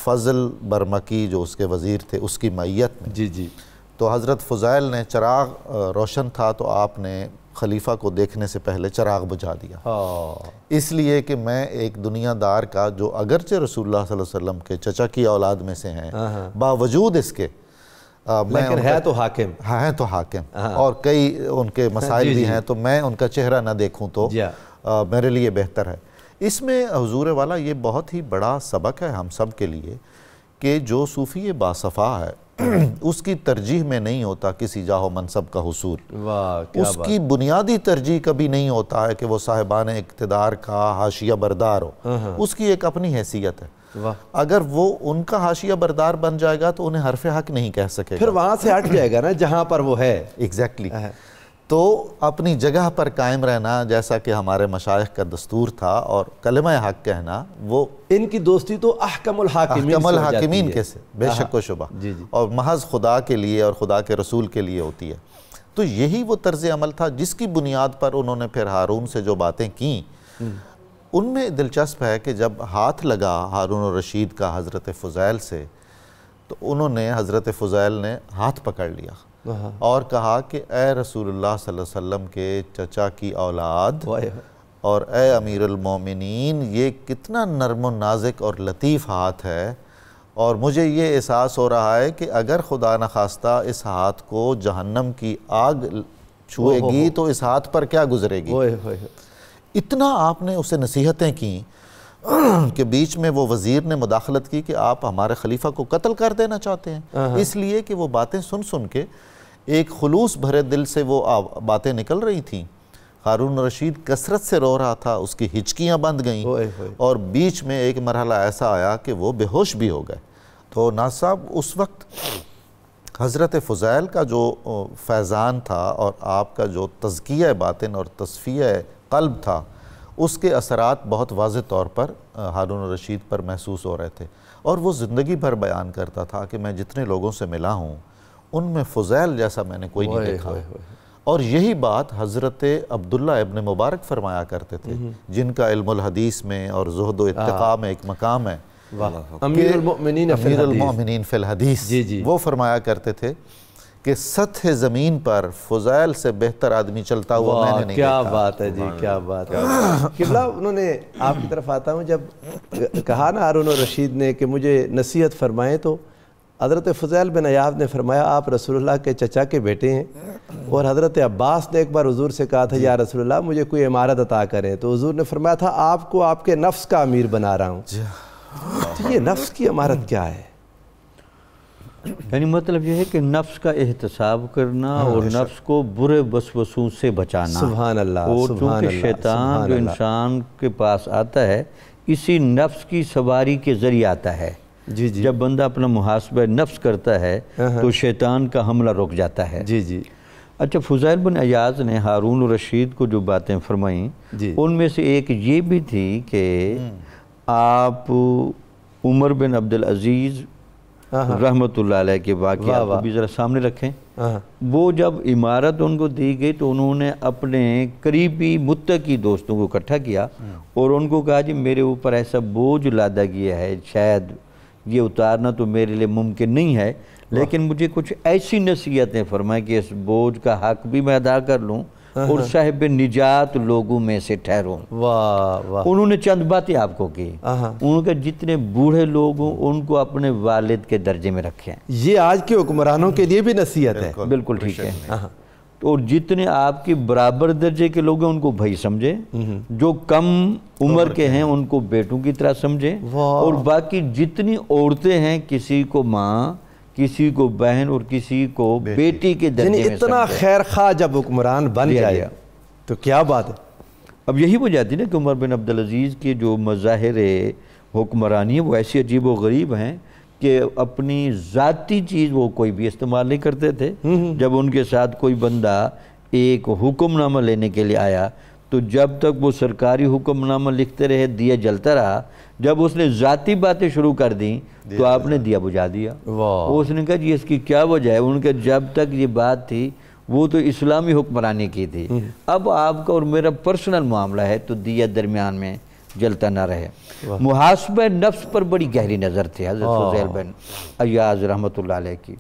فضل برمکی جو اس کے وزیر تھے اس کی معیت میں، جی تو حضرت فضیل نے چراغ روشن تھا تو آپ نے خلیفہ کو دیکھنے سے پہلے چراغ بجھا دیا، اس لیے کہ میں ایک دنیا دار کا جو اگرچہ رسول اللہ صلی اللہ علیہ وسلم کے چچا کی اولاد میں سے ہیں، باوجود اس کے لیکن ہے تو حاکم، ہے تو حاکم، اور کئی ان کے مسائل بھی ہیں، تو میں ان کا چہرہ نہ دیکھوں تو میرے لیے بہتر ہے. اس میں حضور والا یہ بہت ہی بڑا سبق ہے ہم سب کے لیے کہ جو صوفی باصفا ہے اس کی ترجیح میں نہیں ہوتا کسی جاہ و منصب کا حصول، اس کی بنیادی ترجیح کبھی نہیں ہوتا ہے کہ وہ صاحبان اقتدار کا حاشیہ بردار ہو، اس کی ایک اپنی حیثیت ہے. اگر وہ ان کا حاشیہ بردار بن جائے گا تو انہیں حرف حق نہیں کہہ سکے گا، پھر وہاں سے ہٹ جائے گا نا جہاں پر وہ ہے. ایگزیکٹلی. تو اپنی جگہ پر قائم رہنا جیسا کہ ہمارے مشائخ کا دستور تھا، اور کلمہ حق کہنا، وہ ان کی دوستی تو احکم الحاکمین کے سے بے شک و شبہ، اور محض خدا کے لیے اور خدا کے رسول کے لیے ہوتی ہے. تو یہی وہ طرز عمل تھا جس کی بنیاد پر انہوں نے پھر ہارون سے جو باتیں کیں. ان میں دلچسپ ہے کہ جب ہاتھ لگا ہارون الرشید کا حضرت فضیل سے، تو انہوں نے حضرت فضیل نے ہاتھ پکڑ لیا اور کہا کہ اے رسول اللہ صلی اللہ علیہ وسلم کے چچا کی اولاد اور اے امیر المومنین، یہ کتنا نرم و نازک اور لطیف ہاتھ ہے، اور مجھے یہ احساس ہو رہا ہے کہ اگر خدا نخواستہ اس ہاتھ کو جہنم کی آگ چھوئے گی تو اس ہاتھ پر کیا گزرے گی. اتنا آپ نے اسے نصیحتیں کیں کہ بیچ میں وہ وزیر نے مداخلت کی کہ آپ ہمارے خلیفہ کو قتل کر دینا چاہتے ہیں، اس لیے کہ وہ باتیں سن کے ایک خلوص بھرے دل سے وہ باتیں نکل رہی تھیں. ہارون رشید کثرت سے رو رہا تھا، اس کی ہچکیاں بند گئیں، اور بیچ میں ایک مرحلہ ایسا آیا کہ وہ بے ہوش بھی ہو گئے. تو ناصر صاحب اس وقت حضرت فضیل کا جو فیضان تھا اور آپ کا جو تزکیہ باطن اور تصفیہ قلب تھا، اس کے اثرات بہت واضح طور پر ہارون الرشید پر محسوس ہو رہے تھے. اور وہ زندگی بھر بیان کرتا تھا کہ میں جتنے لوگوں سے ملا ہوں ان میں فضیل جیسا میں نے کوئی نہیں دیکھا. اور یہی بات حضرت عبداللہ ابن مبارک فرمایا کرتے تھے، جن کا علم الحدیث میں اور زہد و اتقاء میں ایک مقام ہے، امیر المؤمنین فی الحدیث. وہ فرمایا کرتے تھے کہ سطح زمین پر فضیل سے بہتر آدمی چلتا ہوا میں نے نہیں دیکھا. کیا بات ہے جی، کیا بات ہے. قبلہ انہوں نے، آپ کی طرف آتا ہوں، جب کہا نا ہارون الرشید نے کہ مجھے نصیحت فرمائیں، تو حضرت فضیل بن عیاض نے فرمایا آپ رسول اللہ کے چچا کے بیٹے ہیں، اور حضرت عباس نے ایک بار حضور سے کہا تھا یا رسول اللہ مجھے کوئی عمارت عطا کریں، تو حضور نے فرمایا تھا آپ کو آپ کے نفس کا امیر بنا رہا ہوں. تو یہ نفس کی عمارت کیا ہے؟ یعنی مطلب یہ ہے کہ نفس کا احتساب کرنا اور نفس کو برے وسوسوں سے بچانا. سبحان اللہ. اور چونکہ شیطان جو انسان کے پاس آتا ہے اسی نفس کی سواری کے ذریعے آتا ہے. جب بندہ اپنا محاسبہ نفس کرتا ہے تو شیطان کا حملہ رک جاتا ہے. اچھا، فضیل بن عیاض نے ہارون الرشید کو جو باتیں فرمائیں ان میں سے ایک یہ بھی تھی کہ آپ عمر بن عبدالعزیز رحمت اللہ علیہ کے واقعات کو بھی ذرا سامنے رکھیں. وہ جب عمارت ان کو دی گئی تو انہوں نے اپنے قریبی متقی دوستوں کو اکٹھا کیا اور ان کو کہا جی میرے اوپر ایسا بوجھ لادا گیا ہے، شاید یہ اتارنا تو میرے لیے ممکن نہیں ہے، لیکن مجھے کچھ ایسی نصیحتیں فرمائیں کہ اس بوجھ کا حق بھی میں ادا کر لوں اور صاحب نجات لوگوں میں سے ٹھہروں. انہوں نے چند باتیں آپ کو کی. انہوں نے جتنے بوڑھے لوگ ہوں ان کو اپنے والد کے درجے میں رکھیں. یہ آج کے حکمرانوں کے لیے بھی نصیحت ہے. بالکل ٹھیک ہے. اور جتنے آپ کے برابر درجے کے لوگ ہیں ان کو بھائی سمجھیں، جو کم عمر کے ہیں ان کو بیٹوں کی طرح سمجھیں، اور باقی جتنی عورتیں ہیں کسی کو ماں، کسی کو بہن اور کسی کو بیٹی کے درجے میں سمجھیں. اتنا خیر خواہ جب حکمران بن جائے تو کیا بات ہے. اب یہی وجہ تھی نا کہ عمر بن عبدالعزیز کے جو مظاہر حکمرانی ہیں وہ ایسی عجیب و غریب ہیں کہ اپنی ذاتی چیز وہ کوئی بھی استعمال نہیں کرتے تھے. جب ان کے ساتھ کوئی بندہ ایک حکم نامہ لینے کے لیے آیا تو جب تک وہ سرکاری حکم نامہ لکھتے رہے دیا جلتا رہا، جب اس نے ذاتی باتیں شروع کر دیں تو آپ نے دیا بجھا دیا۔ اس نے کہا جی اس کی کیا وجہ ہے؟ ان کے جب تک یہ بات تھی وہ تو اسلامی حکمرانی کی تھی، اب آپ کا اور میرا پرسنل معاملہ ہے تو دیا درمیان میں جلتا نہ رہے۔ محاسبہ نفس پر بڑی گہری نظر تھی حضرت فضیل بن عیاض رحمۃ اللہ علیہ کی۔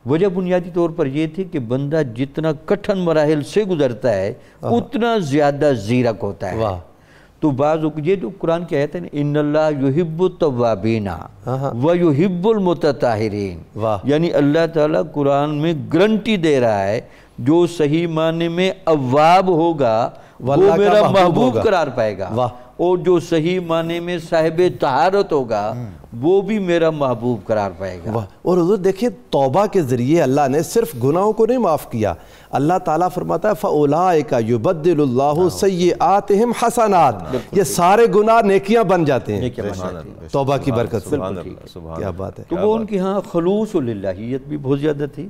وجہ بنیادی طور پر یہ تھی کہ بندہ جتنا کٹھن مراحل سے گزرتا ہے اتنا زیادہ زیرک ہوتا ہے۔ تو بعض یہ جو قرآن کی آیت ہے نا، ان اللہ یحب التوابین ویحب المتطہرین، یعنی اللہ تعالیٰ قرآن میں گارنٹی دے رہا ہے جو صحیح معنی میں اواب ہوگا وہ میرا محبوب قرار پائے گا، اور جو صحیح معنی میں صاحب طہارت ہوگا وہ بھی میرا محبوب قرار پائے گا۔ اور حضور دیکھیں توبہ کے ذریعے اللہ نے صرف گناہوں کو نہیں معاف کیا، اللہ تعالیٰ فرماتا ہے فَأُولَئِكَ يُبَدِّلُ اللَّهُ سَيِّئَاتِهِمْ حَسَنَات، یہ سارے گناہ نیکیاں بن جاتے ہیں توبہ کی برکت سے۔ کیا بات ہے۔ تو وہ ان کی ہاں خلوص اللہیت بھی بہت زیادہ تھی،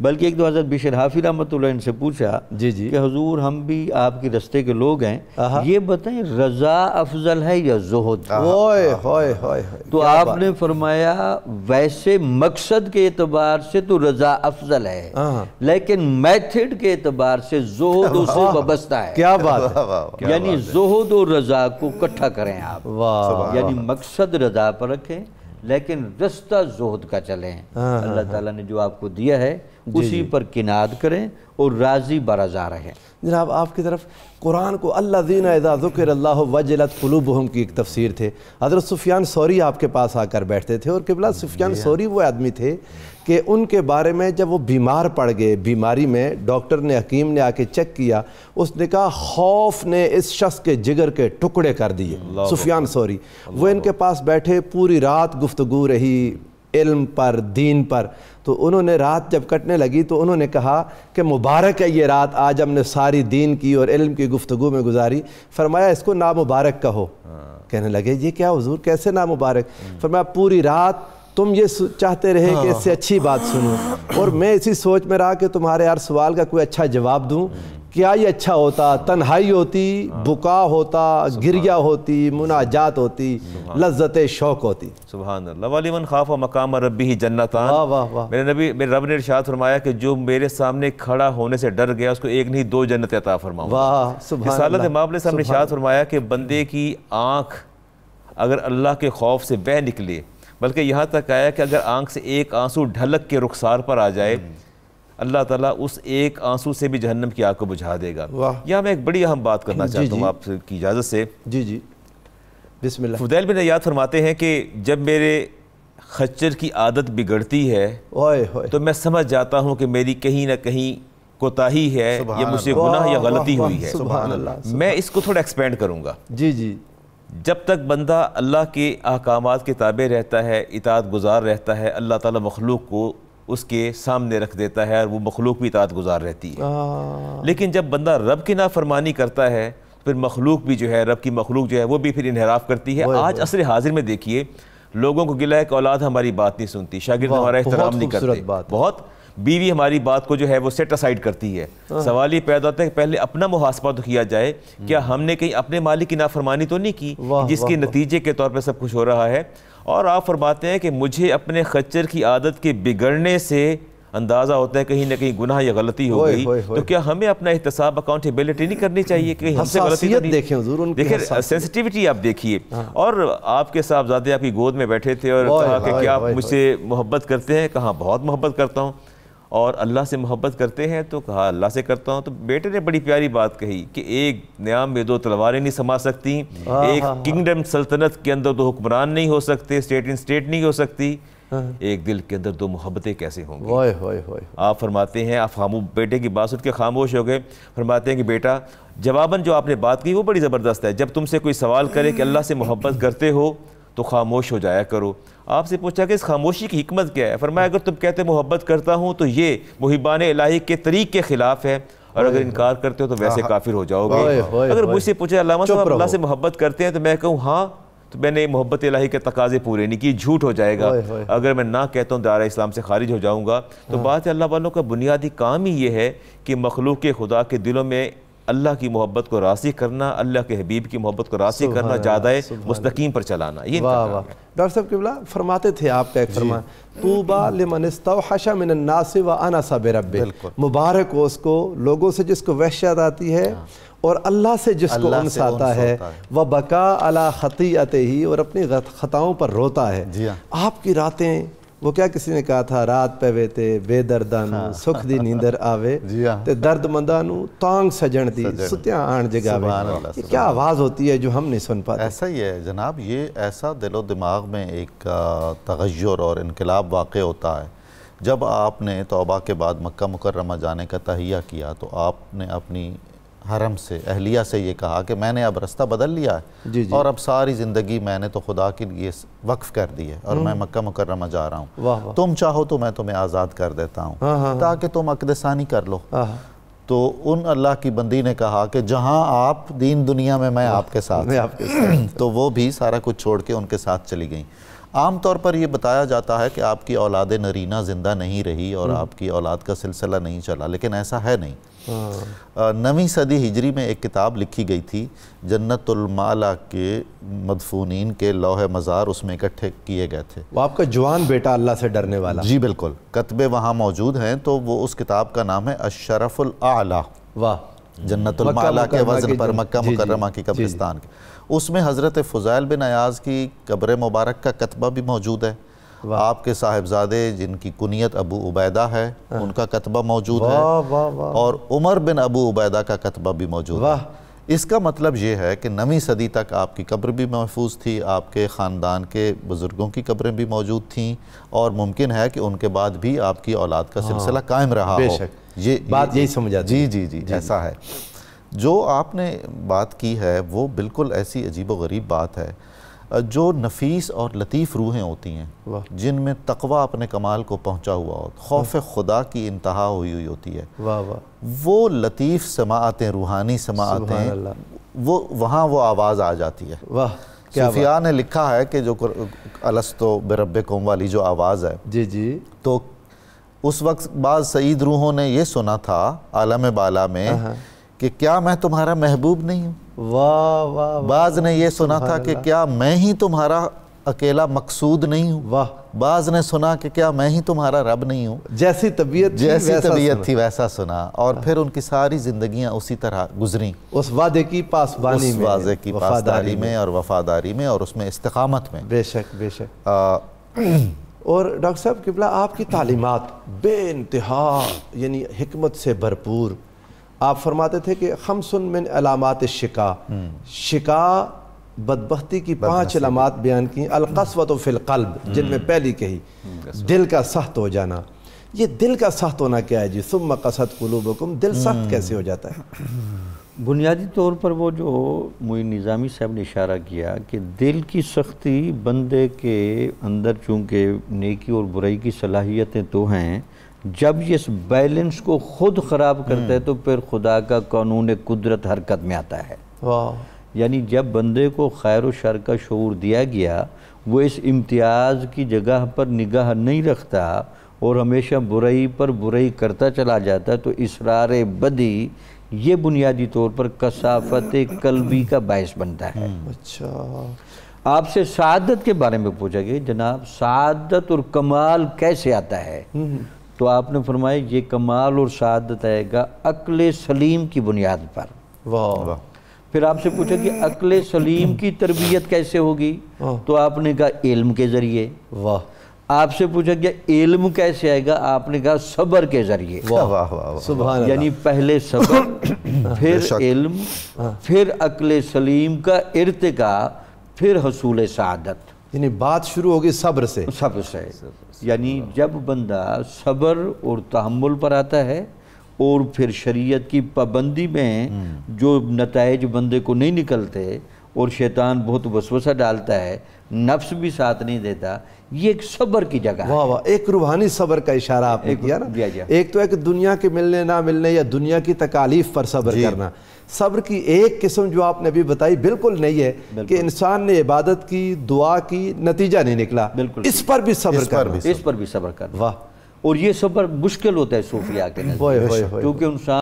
بلکہ ایک دو حضرت بشر حافی رحمۃ اللہ ان سے پوچھا کہ حضور ہم بھی آپ کے رستے کے لوگ ہیں، یہ بتائیں رضا افضل ہے یا زہد؟ تو آپ نے فرمایا ویسے مقصد کے اعتبار سے تو رضا افضل ہے، لیکن میتھڈ کے اعتبار سے زہد اس سے وابستہ ہے۔ کیا بات ہے، یعنی زہد اور رضا کو اکٹھا کریں آپ، یعنی مقصد رضا پر رکھیں لیکن رستہ زہد کا چلیں۔ اللہ تعالیٰ نے جو آپ کو دیا ہے اسی پر کناد کریں اور راضی برضا رہیں۔ جناب آپ کی طرف قرآن کو الذین اذا ذکر اللہ وجلت قلوبہم کی ایک تفسیر تھے، حضرت سفیان ثوری آپ کے پاس آ کر بیٹھتے تھے، اور قبلہ سفیان ثوری وہ آدمی تھے کہ ان کے بارے میں جب وہ بیمار پڑ گئے، بیماری میں ڈاکٹر نے حکیم نے آ کے چیک کیا، اس نے کہا خوف نے اس شخص کے جگر کے ٹکڑے کر دیے۔ سفیان ثوری وہ ان کے پاس بیٹھے، پوری رات گفتگو رہی علم پر دین پر، تو انہوں نے رات جب کٹنے لگی تو انہوں نے کہا کہ مبارک ہے یہ رات، آج ہم نے ساری دین کی اور علم کی گفتگو میں گزاری۔ فرمایا اس کو نامبارک کہو۔ کہنے لگے یہ کیا حضور کیسے نامبارک؟ فرمایا پوری رات تم یہ چاہتے رہے کہ اس سے اچھی بات سنوں، اور میں اسی سوچ میں رہا کہ تمہارے ہر سوال کا کوئی اچھا جواب دوں۔ کیا یہ اچھا ہوتا؟ تنہائی ہوتی، بکا ہوتا، گریہ ہوتی، مناجات ہوتی، لذت شوق ہوتی۔ سبحان اللہ۔ وَلِمَنْ خَافَ مَقَامَ رَبِّهِ جَنَّتَانِ، میرے نبی میرے رب نے ارشاد فرمایا کہ جو میرے سامنے کھڑا ہونے سے ڈر گیا اس کو ایک نہیں دو جنت عطا فرماؤں۔ رسالت امام علیہ السلام نے ارشاد فرمایا کہ بندے کی آنکھ اگر اللہ کے خوف سے بہہ نکلے، بلکہ یہاں تک آیا کہ اگر آنکھ سے ایک آنسو ڈھلک کے رخسار پر آ جائے اللہ تعالیٰ اس ایک آنسو سے بھی جہنم کی آگ کو بجھا دے گا۔ یہاں میں ایک بڑی اہم بات کرنا چاہتا ہوں آپ کی اجازت سے۔ جی بسم اللہ۔ فضیل بن عیاض فرماتے ہیں کہ جب میرے خچر کی عادت بگڑتی ہے تو میں سمجھ جاتا ہوں کہ میری کہیں نہ کہیں کوتاہی ہے یا مجھ سے گناہ یا غلطی ہوئی ہے۔ میں اس کو تھوڑا ایکسپینڈ کروں گا۔ جب تک بندہ اللہ کے احکامات کے تابع رہتا ہے، اطاعت گزار رہتا ہے، اللہ تعالیٰ مخلوق کو اس کے سامنے رکھ دیتا ہے اور وہ مخلوق بھی اطاعت گزار رہتی ہے۔ لیکن جب بندہ رب کی نافرمانی کرتا ہے پھر مخلوق بھی جو ہے، رب کی مخلوق جو ہے وہ بھی پھر انحراف کرتی ہے۔ آج عصر حاضر میں دیکھیے لوگوں کو گلہ ہے کہ اولاد ہماری بات نہیں سنتی، شاگرد ہمارا احترام نہیں کرتے، بہت بیوی ہماری بات کو جو ہے وہ سیٹ اسائیڈ کرتی ہے۔ سوال یہ پیدا ہوتا ہے کہ پہلے اپنا محاسبہ تو کیا جائے، کیا ہم نے کہیں اپنے مالک کی نافرمانی تو نہیں کی جس کے نتیجے کے طور پہ سب کچھ ہو رہا ہے؟ اور آپ فرماتے ہیں کہ مجھے اپنے خچر کی عادت کے بگڑنے سے اندازہ ہوتا ہے کہیں نہ کہیں گناہ یا غلطی ہو گئی، تو کیا ہمیں اپنا احتساب اکاؤنٹیبلٹی نہیں کرنی چاہیے کہ ہم سے غلطی تو نہیں؟ دیکھیں سینسٹیوٹی آپ دیکھیے، اور آپ کے صاحبزادے آپ کی گود میں بیٹھے تھے اور کہا کہ کیا آپ مجھ سے محبت کرتے ہیں؟ کہا بہت محبت کرتا ہوں۔ اور اللہ سے محبت کرتے ہیں؟ تو کہا اللہ سے کرتا ہوں۔ تو بیٹے نے بڑی پیاری بات کہی کہ ایک نیام میں دو تلواریں نہیں سما سکتی، ایک کنگڈم سلطنت کے اندر دو حکمران نہیں ہو سکتے، اسٹیٹ ان سٹیٹ نہیں ہو سکتی، ایک دل کے اندر دو محبتیں کیسے ہوں گی؟ آپ فرماتے ہیں، آپ بیٹے کی بات سن کے خاموش ہو گئے۔ فرماتے ہیں کہ بیٹا جواباً جو آپ نے بات کی وہ بڑی زبردست ہے، جب تم سے کوئی سوال کرے کہ اللہ سے محبت کرتے ہو تو خاموش ہو جایا کرو۔ آپ سے پوچھا کہ اس خاموشی کی حکمت کیا ہے؟ فرمایا اگر تم کہتے محبت کرتا ہوں تو یہ محبان الہی کے طریق کے خلاف ہے، اور اگر انکار کرتے ہو تو ویسے کافر ہو جاؤ گے۔ اگر مجھ سے پوچھا علامہ صاحب اللہ سے محبت کرتے ہیں تو میں کہوں ہاں، تو میں نے محبت الہی کے تقاضے پورے نہیں کیے، جھوٹ ہو جائے گا۔ اگر میں نہ کہتا ہوں دائرہ اسلام سے خارج ہو جاؤں گا۔ تو بات ہے اللہ والوں کا بنیادی کام ہی یہ ہے کہ مخلوق خدا کے دلوں میں اللہ کی محبت کو راسخ کرنا، اللہ کے حبیب کی محبت کو راسخ کرنا، جادۂ مستقیم پر چلانا. یہ ڈاکٹر صاحب قبلہ فرماتے تھے آپ کا ایک فرمان، طوبیٰ لمن استوحش من الناس وانس بربہ، مبارک ہو اس کو، لوگوں سے جس کو وحشت آتی ہے اور اللہ سے جس کو انس آتا ہے، وبکا علی خطیئتہ، اور اپنی خطاؤں پر روتا ہے. آپ کی راتیں، وہ کیا کسی نے کہا تھا، رات پہوے تے بے دردانو سکھ دی نیندر آوے تے درد مندانو تانگ سجن دی ستیاں آن جگاوے. یہ کیا آواز ہوتی ہے جو ہم نہیں سن پاتے؟ ایسا ہی ہے جناب، یہ ایسا دل و دماغ میں ایک تغیر اور انقلاب واقع ہوتا ہے. جب آپ نے توبہ کے بعد مکہ مکرمہ جانے کا تہیہ کیا تو آپ نے اپنی حرم سے، اہلیہ سے یہ کہا کہ میں نے اب رستہ بدل لیا ہے اور اب ساری زندگی میں نے تو خدا کے لیے وقف کر دی ہے اور میں مکہ مکرمہ جا رہا ہوں، تم چاہو تو میں تمہیں آزاد کر دیتا ہوں تاکہ تم عقد ثانی کر لو. تو ان اللہ کی بندی نے کہا کہ جہاں آپ دین دنیا میں آپ کے ساتھ، تو وہ بھی سارا کچھ چھوڑ کے ان کے ساتھ چلی گئیں. عام طور پر یہ بتایا جاتا ہے کہ آپ کی اولاد نرینہ زندہ نہیں رہی اور آپ کی اولاد کا سلسلہ نہیں چلا، لیکن ایسا ہے نہیں. 9ویں صدی ہجری میں ایک کتاب لکھی گئی تھی، جنت المعلا کے مدفونین کے لوح مزار اس میں اکٹھے کیے گئے تھے. وہ آپ کا جوان بیٹا اللہ سے ڈرنے والا. جی بالکل، کتبے وہاں موجود ہیں. تو وہ اس کتاب کا نام ہے الشرف الاعلیٰ، جنت المعلا کے وزن پر مکہ مکرمہ کی قبرستان کے. اس میں حضرت فضیل بن عیاض کی قبر مبارک کا کتبہ بھی موجود ہے. آپ کے صاحبزادے جن کی کنیت ابو عبیدہ ہے ان کا کتبہ موجود ہے، اور عمر بن ابو عبیدہ کا کتبہ بھی موجود ہے. اس کا مطلب یہ ہے کہ 9ویں صدی تک آپ کی قبر بھی محفوظ تھی، آپ کے خاندان کے بزرگوں کی قبریں بھی موجود تھیں، اور ممکن ہے کہ ان کے بعد بھی آپ کی اولاد کا سلسلہ قائم رہا ہو. بے شک یہ بات یہی سمجھا. جی ایسا ہے. جو آپ نے بات کی ہے وہ بالکل ایسی عجیب و غریب بات ہے. جو نفیس اور لطیف روحیں ہوتی ہیں جن میں تقوی اپنے کمال کو پہنچا ہوا ہو، خوف خدا کی انتہا ہوئی ہوتی ہے، وہ لطیف سماعتیں، روحانی سماعتیں، وہاں وہ آواز آ جاتی ہے. صوفیاء نے لکھا ہے کہ جو الستو بربکم والی جو آواز ہے، تو اس وقت بعض سعید روحوں نے یہ سنا تھا عالم بالا میں کہ کیا میں تمہارا محبوب نہیں ہوں. بعض نے یہ سنا تھا کہ کیا میں ہی تمہارا اکیلا مقصود نہیں ہوں. بعض نے سنا کہ کیا میں ہی تمہارا رب نہیں ہوں. جیسی طبیعت تھی ویسا سنا. اور پھر ان کی ساری زندگیاں اسی طرح گزریں، اس وعدے کی پاسبانی میں، وعدے کی پاسداری میں اور وفاداری میں اور اس میں استقامت میں. بے شک. اور ڈاکٹر صاحب قبلہ آپ کی تعلیمات بے انتہا یعنی حکمت سے بھرپور. آپ فرماتے تھے کہ 5 من علامات شکا بدبختی کی 5 علامات بیان کی. القسوۃ فی القلب، جن میں پہلی کہی دل کا سخت ہو جانا. یہ دل کا سخت ہونا کیا ہے جی؟ ثم قست قلوبکم، دل سخت کیسے ہو جاتا ہے؟ بنیادی طور پر وہ جو معین نظامی صاحب نے اشارہ کیا کہ دل کی سختی بندے کے اندر چونکہ نیکی اور برائی کی صلاحیتیں تو ہیں، جب یہ اس بیلنس کو خود خراب کرتا ہے تو پھر خدا کا قانون قدرت حرکت میں آتا ہے. یعنی جب بندے کو خیر و شر کا شعور دیا گیا، وہ اس امتیاز کی جگہ پر نگاہ نہیں رکھتا اور ہمیشہ برائی پر برائی کرتا چلا جاتا ہے، تو اصرار بدی یہ بنیادی طور پر کثافت قلبی کا باعث بنتا ہے. اچھا، آپ سے سعادت کے بارے میں پوچھا گیا جناب سعادت اور کمال کیسے آتا ہے، تو آپ نے فرمایا یہ کمال اور سعادت آئے گا عقل سلیم کی بنیاد پر. پھر آپ سے پوچھا کہ عقل سلیم کی تربیت کیسے ہوگی، تو آپ نے کہا علم کے ذریعے. آپ سے پوچھا کہ علم کیسے آئے گا، آپ نے کہا صبر کے ذریعے. یعنی پہلے صبر، پھر علم، پھر عقل سلیم کا ارتقا، پھر حصول سعادت. یعنی بات شروع ہوگی صبر سے. یعنی جب بندہ صبر اور تحمل پر آتا ہے اور پھر شریعت کی پابندی میں جو نتائج بندے کو نہیں نکلتے اور شیطان بہت وسوسہ ڈالتا ہے، نفس بھی ساتھ نہیں دیتا، یہ ایک صبر کی جگہ ہے. واہ، ایک روحانی صبر کا اشارہ آپ نے کیا نا. ایک تو ہے کہ دنیا کے ملنے نہ ملنے یا دنیا کی تکالیف پر صبر کرنا. صبر کی ایک قسم جو آپ نے ابھی بتائی بالکل نہیں ہے کہ انسان نے عبادت کی، دعا کی، نتیجہ نہیں نکلا، اس پر بھی صبر کرنا. اس پر بھی صبر کرنا. واہ، اور یہ صبر مشکل ہوتا ہے صوفیاء کے نزدیک، کیونکہ انسان